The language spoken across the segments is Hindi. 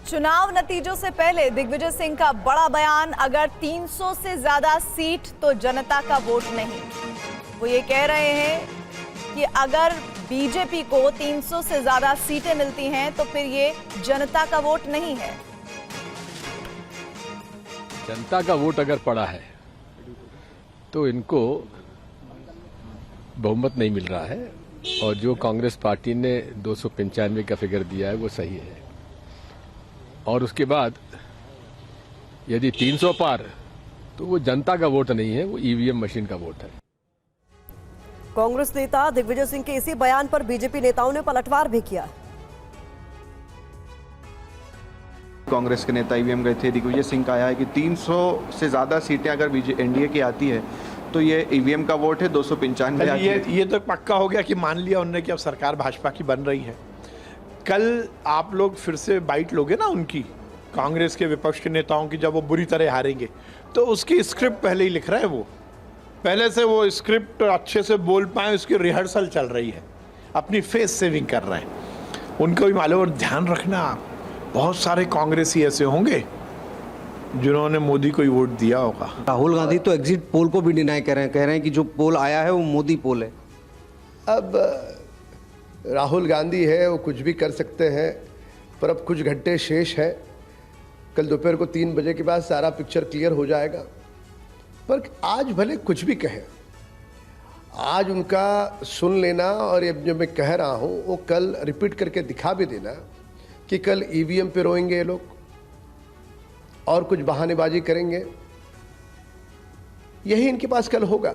चुनाव नतीजों से पहले दिग्विजय सिंह का बड़ा बयान, अगर 300 से ज्यादा सीट तो जनता का वोट नहीं। वो ये कह रहे हैं कि अगर बीजेपी को 300 से ज्यादा सीटें मिलती हैं तो फिर ये जनता का वोट नहीं है। जनता का वोट अगर पड़ा है तो इनको बहुमत नहीं मिल रहा है, और जो कांग्रेस पार्टी ने 295 का फिगर दिया है वो सही है। और उसके बाद यदि 300 पार तो वो जनता का वोट नहीं है, वो ईवीएम मशीन का वोट है। कांग्रेस नेता दिग्विजय सिंह के इसी बयान पर बीजेपी नेताओं ने पलटवार भी किया। कांग्रेस के नेता ईवीएम गए थे, दिग्विजय सिंह का आया है कि 300 से ज्यादा सीटें अगर एनडीए की आती है तो ये ईवीएम का वोट है। 295 ये तो पक्का हो गया कि मान लिया उन्होंने कि अब सरकार भाजपा की बन रही है। कल आप लोग फिर से बाइट लोगे ना उनकी, कांग्रेस के विपक्ष के नेताओं की, जब वो बुरी तरह हारेंगे तो उसकी स्क्रिप्ट पहले ही लिख रहा है। वो पहले से वो स्क्रिप्ट अच्छे से बोल पाए, उसकी रिहर्सल चल रही है, अपनी फेस सेविंग कर रहे हैं। उनको भी मालूम। और ध्यान रखना, बहुत सारे कांग्रेसी ऐसे होंगे जिन्होंने मोदी को ही वोट दिया होगा। राहुल गांधी तो एग्जिट पोल को भी डिनाई कर रहे हैं, कह रहे हैं कि जो पोल आया है वो मोदी पोल है। अब राहुल गांधी है, वो कुछ भी कर सकते हैं, पर अब कुछ घंटे शेष है। कल दोपहर को 3 बजे के बाद सारा पिक्चर क्लियर हो जाएगा। पर आज भले कुछ भी कहें, आज उनका सुन लेना और ये जो मैं कह रहा हूँ वो कल रिपीट करके दिखा भी देना कि कल ईवीएम पे रोएंगे ये लोग और कुछ बहानेबाजी करेंगे। यही इनके पास कल होगा।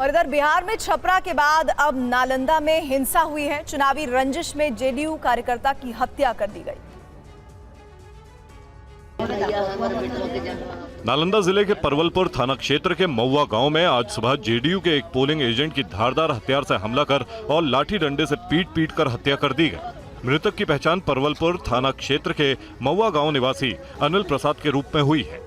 और इधर बिहार में छपरा के बाद अब नालंदा में हिंसा हुई है। चुनावी रंजिश में जेडीयू कार्यकर्ता की हत्या कर दी गई। नालंदा जिले के परवलपुर थाना क्षेत्र के मऊआ गांव में आज सुबह जेडीयू के एक पोलिंग एजेंट की धारदार हथियार से हमला कर और लाठी डंडे से पीट कर हत्या कर दी गई। मृतक की पहचान परवलपुर थाना क्षेत्र के मऊआ गांव निवासी अनिल प्रसाद के रूप में हुई है।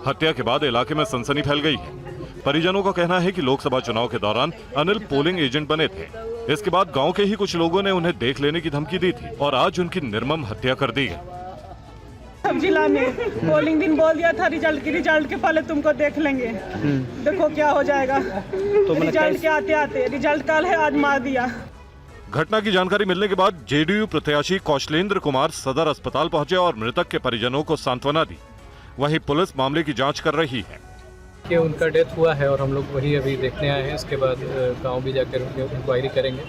हत्या के बाद इलाके में सनसनी फैल गई है। परिजनों का कहना है कि लोकसभा चुनाव के दौरान अनिल पोलिंग एजेंट बने थे। इसके बाद गांव के ही कुछ लोगों ने उन्हें देख लेने की धमकी दी थी और आज उनकी निर्मम हत्या कर दी गई। सब जिला में पोलिंग दिन बोल दिया था रिजल्ट के पहले तुमको देख लेंगे, देखो क्या हो जाएगा। तो रिजल्ट के आते आते रिजल्ट कल है, आज मार दिया। घटना की जानकारी मिलने के बाद जेडीयू प्रत्याशी कौशलेंद्र कुमार सदर अस्पताल पहुंचे और मृतक के परिजनों को सांत्वना दी। वहीं पुलिस मामले की जांच कर रही है कि उनका डेथ हुआ है और हम लोग वही अभी देखने आए हैं। इसके बाद गांव भी जाकर इंक्वायरी करेंगे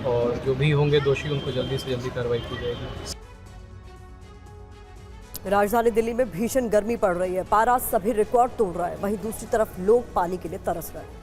और जो भी होंगे दोषी उनको जल्दी से जल्दी कार्रवाई की जाएगी। राजधानी दिल्ली में भीषण गर्मी पड़ रही है, पारा सभी रिकॉर्ड तोड़ रहा है। वहीं दूसरी तरफ लोग पानी के लिए तरस रहे हैं।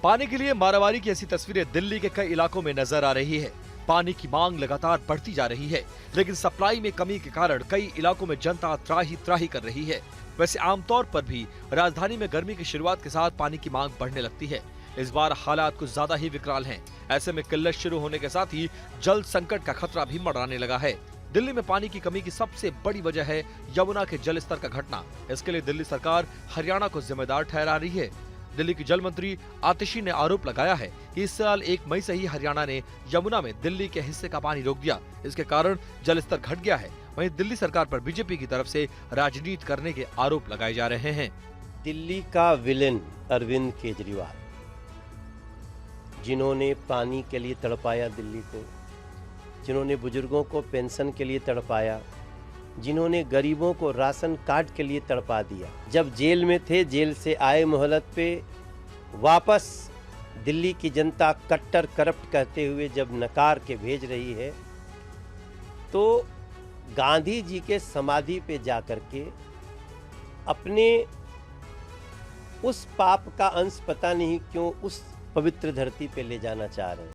पानी के लिए मारामारी की ऐसी तस्वीरें दिल्ली के कई इलाकों में नजर आ रही है। पानी की मांग लगातार बढ़ती जा रही है, लेकिन सप्लाई में कमी के कारण कई इलाकों में जनता त्राही कर रही है। वैसे आमतौर पर भी राजधानी में गर्मी की शुरुआत के साथ पानी की मांग बढ़ने लगती है। इस बार हालात कुछ ज्यादा ही विकराल हैं। ऐसे में किल्लत शुरू होने के साथ ही जल संकट का खतरा भी मंडराने लगा है। दिल्ली में पानी की कमी की सबसे बड़ी वजह है यमुना के जल स्तर का घटना। इसके लिए दिल्ली सरकार हरियाणा को जिम्मेदार ठहरा रही है। दिल्ली की जल मंत्री आतिशी ने आरोप लगाया है कि इस साल 1 मई से ही हरियाणा ने यमुना में दिल्ली के हिस्से का पानी रोक दिया। इसके कारण जल स्तर घट गया है। वहीं दिल्ली सरकार पर बीजेपी की तरफ से राजनीति करने के आरोप लगाए जा रहे हैं। दिल्ली का विलेन अरविंद केजरीवाल, जिन्होंने पानी के लिए तड़पाया दिल्ली को, जिन्होंने बुजुर्गों को पेंशन के लिए तड़पाया, जिन्होंने गरीबों को राशन कार्ड के लिए तड़पा दिया। जब जेल में थे, जेल से आए मोहलत पे वापस दिल्ली की जनता कट्टर करप्ट कहते हुए जब नकार के भेज रही है, तो गांधी जी के समाधि पे जाकर के अपने उस पाप का अंश पता नहीं क्यों उस पवित्र धरती पे ले जाना चाह रहे हैं।